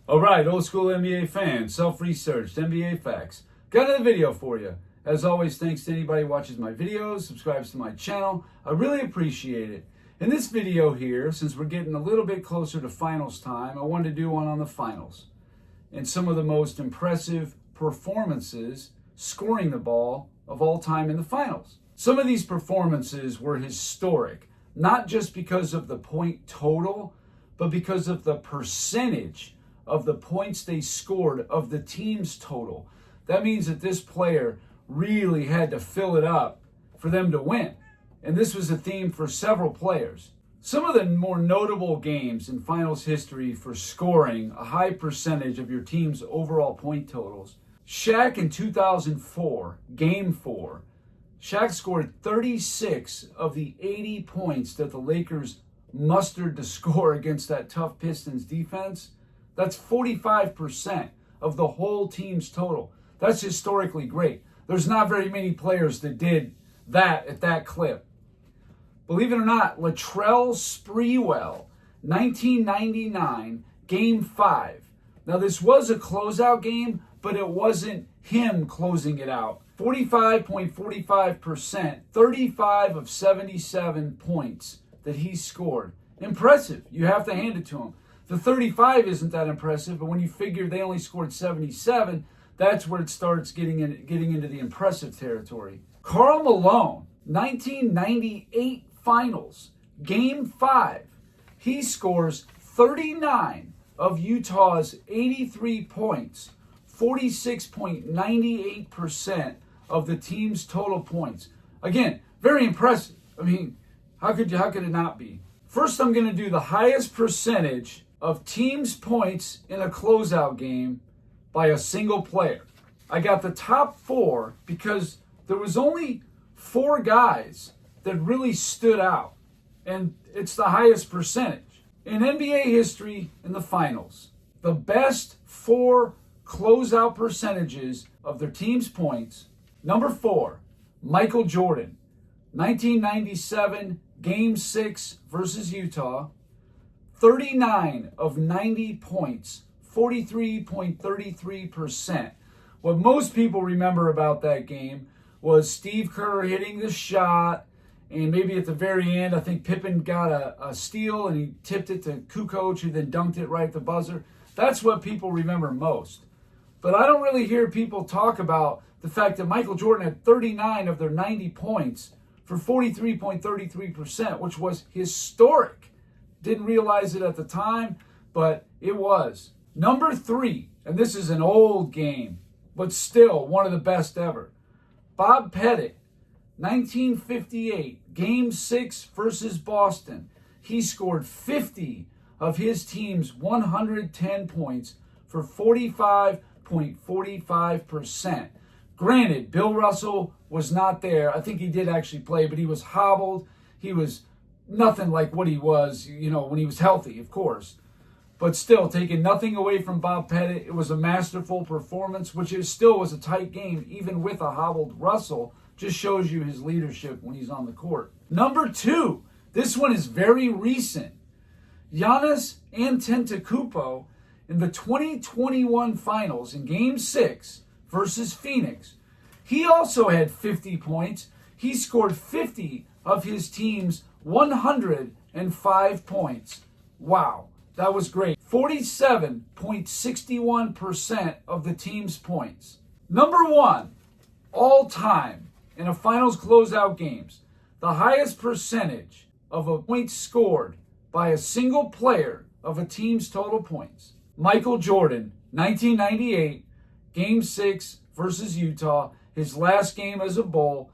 All right, old school NBA fans, self-researched NBA facts. Got another video for you. As always, thanks to anybody who watches my videos, subscribes to my channel. I really appreciate it. In this video here, since we're getting a little bit closer to finals time, I wanted to do one on the finals and some of the most impressive performances scoring the ball of all time in the finals. Some of these performances were historic, not just because of the point total, but because of the percentage of the points they scored of the team's total. That means that this player really had to fill it up for them to win. And this was a theme for several players. Some of the more notable games in finals history for scoring a high percentage of your team's overall point totals. Shaq in 2004, Game 4. Shaq scored 36 of the 80 points that the Lakers mustered to score against that tough Pistons defense. That's 45% of the whole team's total. That's historically great. There's not very many players that did that at that clip. Believe it or not, Latrell Sprewell, 1999, Game 5. Now, this was a closeout game, but it wasn't him closing it out. 45.45%, 35 of 77 points that he scored. Impressive. You have to hand it to him. The 35 isn't that impressive, but when you figure they only scored 77, that's where it starts getting into the impressive territory. Karl Malone, 1998 Finals, Game 5. He scores 39 of Utah's 83 points, 46.98% of the team's total points. Again, very impressive. I mean, how could it not be? First, I'm going to do the highest percentage of teams' points in a closeout game by a single player. I got the top 4 because there was only 4 guys that really stood out, and it's the highest percentage. In NBA history, in the finals, the best 4 closeout percentages of their team's points. Number 4, Michael Jordan, 1997, Game 6 versus Utah, 39 of 90 points, 43.33%. What most people remember about that game was Steve Kerr hitting the shot, and maybe at the very end, I think Pippen got a steal and he tipped it to Kukoc, who then dunked it right at the buzzer. That's what people remember most. But I don't really hear people talk about the fact that Michael Jordan had 39 of their 90 points for 43.33%, which was historic. Didn't realize it at the time, but it was. Number 3, and this is an old game, but still one of the best ever. Bob Pettit, 1958, Game 6 versus Boston. He scored 50 of his team's 110 points for 45.45%. Granted, Bill Russell was not there. I think he did actually play, but he was hobbled. He was nothing like what he was, when he was healthy, of course. But still, taking nothing away from Bob Pettit, it was a masterful performance, which still was a tight game, even with a hobbled Russell. Just shows you his leadership when he's on the court. Number 2, this one is very recent. Giannis Antetokounmpo in the 2021 Finals in Game 6 versus Phoenix. He also had 50 points. He scored 50 of his team's 105 points. Wow, that was great. 47.61% of the team's points. Number 1, all time in a finals closeout games, the highest percentage of a point scored by a single player of a team's total points. Michael Jordan, 1998, Game 6 versus Utah, his last game as a Bull.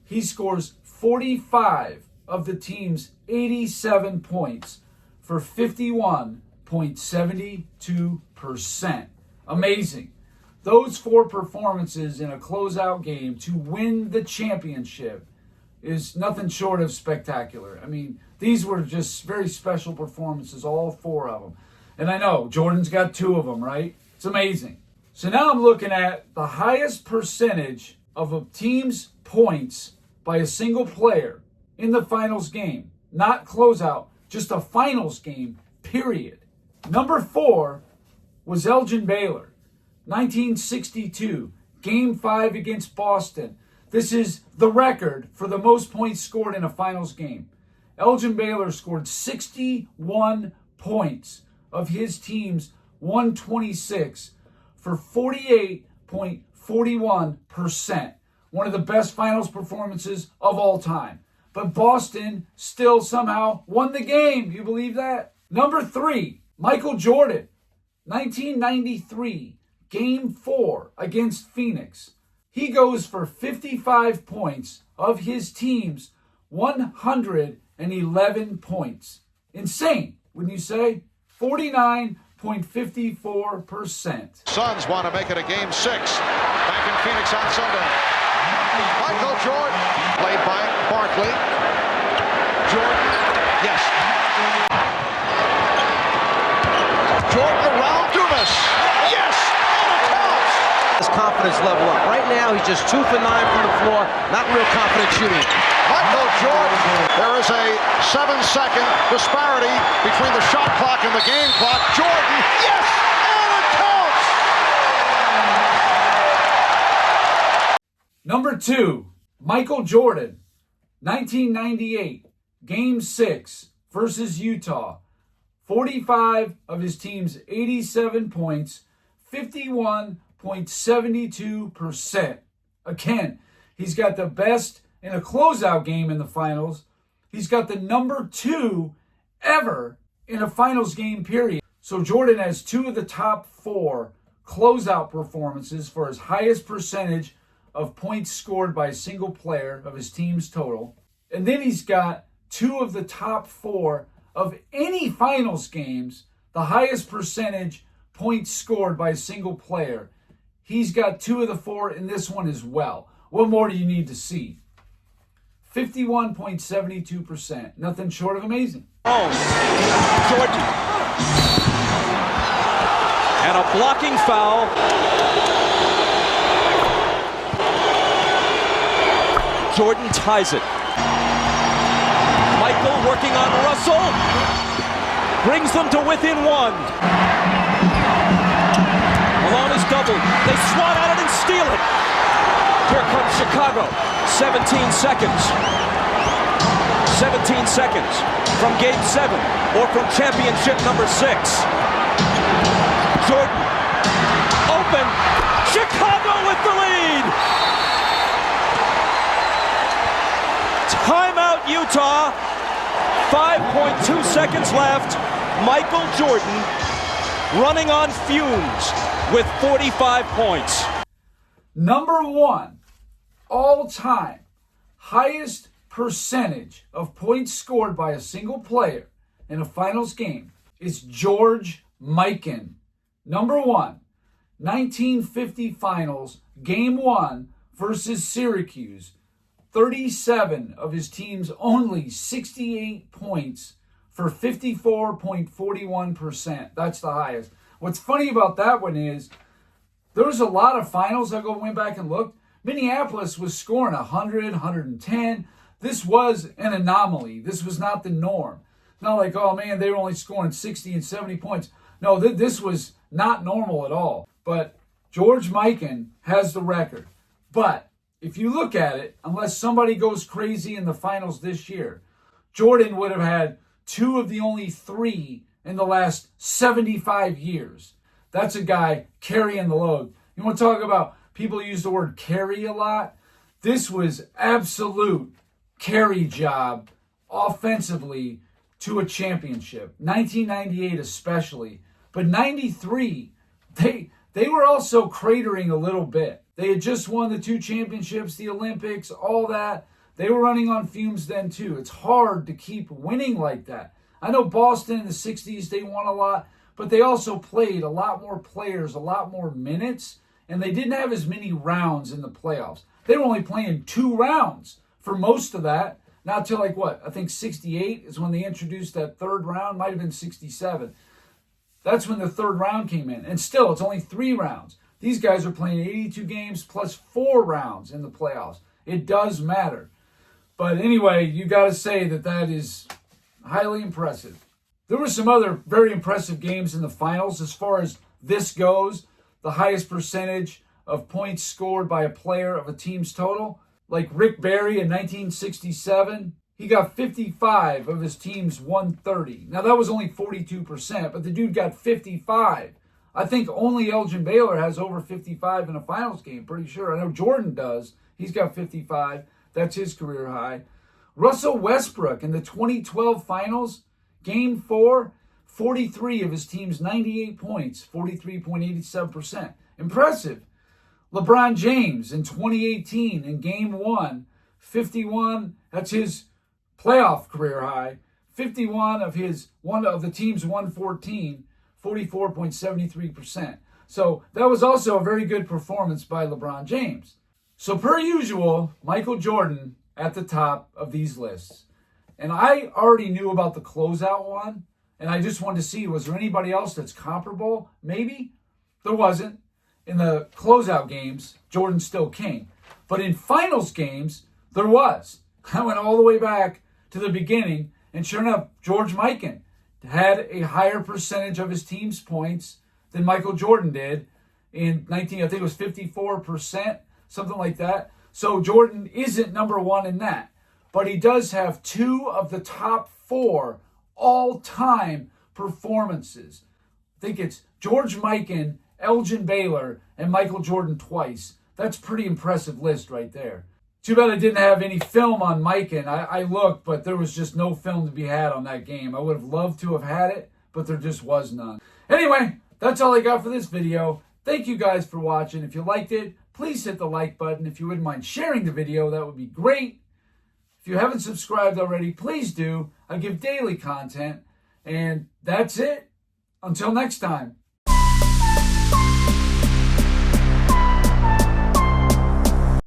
He scores 45 of the team's 87 points for 51.72%. Amazing. Those 4 performances in a closeout game to win the championship is nothing short of spectacular. I mean, these were just very special performances, all 4 of them. And I know Jordan's got 2 of them, right? It's amazing. So now I'm looking at the highest percentage of a team's points by a single player in the finals game. Not closeout, just a finals game, period. Number 4 was Elgin Baylor. 1962, Game 5 against Boston. This is the record for the most points scored in a finals game. Elgin Baylor scored 61 points of his team's 126 for 48.41%. One of the best finals performances of all time. But Boston still somehow won the game. You believe that? Number 3, Michael Jordan. 1993, Game 4 against Phoenix. He goes for 55 points of his team's 111 points. Insane, wouldn't you say? 49.54%. Suns want to make it a Game 6 back in Phoenix on Sunday. Michael Jordan, played by Barkley. Jordan, yes. Jordan around Dumas. Yes! And it counts! His confidence level up. Right now, he's just 2 for 9 from the floor. Not real confident shooting. Michael Jordan. There is a 7-second disparity between the shot clock and the game clock. Jordan, yes! And it counts! Number 2, Michael Jordan. 1998, Game 6 versus Utah. 45 of his team's 87 points, 51.72%. Again, he's got the best in a closeout game in the finals. He's got the number 2 ever in a finals game, period. So Jordan has 2 of the top 4 closeout performances for his highest percentage of points scored by a single player of his team's total. And then he's got 2 of the top 4 of any finals games, the highest percentage points scored by a single player. He's got 2 of the 4 in this one as well. What more do you need to see? 51.72%. Nothing short of amazing. Oh, Jordan. And a blocking foul. Jordan ties it. Michael working on Russell. Brings them to within 1. Malone is doubled. They swat at it and steal it. Here comes Chicago. 17 seconds. 17 seconds from Game 7 or from championship number 6. Jordan. Open. Chicago with the lead. Timeout, Utah. 5.2 seconds left. Michael Jordan running on fumes with 45 points. Number 1, all-time, highest percentage of points scored by a single player in a finals game is George Mikan. Number 1, 1950 finals, Game 1 versus Syracuse. 37 of his team's only 68 points for 54.41%. That's the highest. What's funny about that one is there was a lot of finals. I went back and looked. Minneapolis was scoring 100, 110. This was an anomaly. This was not the norm. Not like, oh man, they were only scoring 60 and 70 points. No, this was not normal at all. But George Mikan has the record. But if you look at it, unless somebody goes crazy in the finals this year, Jordan would have had 2 of the only 3 in the last 75 years. That's a guy carrying the load. You want to talk about people use the word carry a lot? This was absolute carry job offensively to a championship. 1998 especially. But 93, they were also cratering a little bit. They had just won the 2 championships, the Olympics, all that. They were running on fumes then too. It's hard to keep winning like that. I know Boston in the 60s, they won a lot, but they also played a lot more players, a lot more minutes, and they didn't have as many rounds in the playoffs. They were only playing 2 rounds for most of that. Not till I think 68 is when they introduced that 3rd round. Might have been 67. That's when the 3rd round came in. And still, it's only 3 rounds. These guys are playing 82 games plus 4 rounds in the playoffs. It does matter. But anyway, you got to say that is highly impressive. There were some other very impressive games in the finals as far as this goes, the highest percentage of points scored by a player of a team's total. Like Rick Barry in 1967, he got 55 of his team's 130. Now that was only 42%, but the dude got 55. I think only Elgin Baylor has over 55 in a finals game, pretty sure. I know Jordan does. He's got 55. That's his career high. Russell Westbrook in the 2012 finals, game 4, 43 of his team's 98 points, 43.87%. Impressive. LeBron James in 2018 in game 1, 51, that's his playoff career high, 51 of the team's 114, 44.73%. So that was also a very good performance by LeBron James. So per usual, Michael Jordan at the top of these lists. And I already knew about the closeout one, and I just wanted to see, was there anybody else that's comparable? Maybe. There wasn't. In the closeout games, Jordan's still king. But in finals games, there was. I went all the way back to the beginning, and sure enough, George Mikan had a higher percentage of his team's points than Michael Jordan did in I think it was 54%, something like that. So Jordan isn't number one in that. But he does have 2 of the top 4 all-time performances. I think it's George Mikan, Elgin Baylor, and Michael Jordan twice. That's a pretty impressive list right there. Too bad I didn't have any film on Mikan. I looked, but there was just no film to be had on that game. I would have loved to have had it, but there just was none. Anyway, that's all I got for this video. Thank you guys for watching. If you liked it, please hit the like button. If you wouldn't mind sharing the video, that would be great. If you haven't subscribed already, please do. I give daily content. And that's it. Until next time.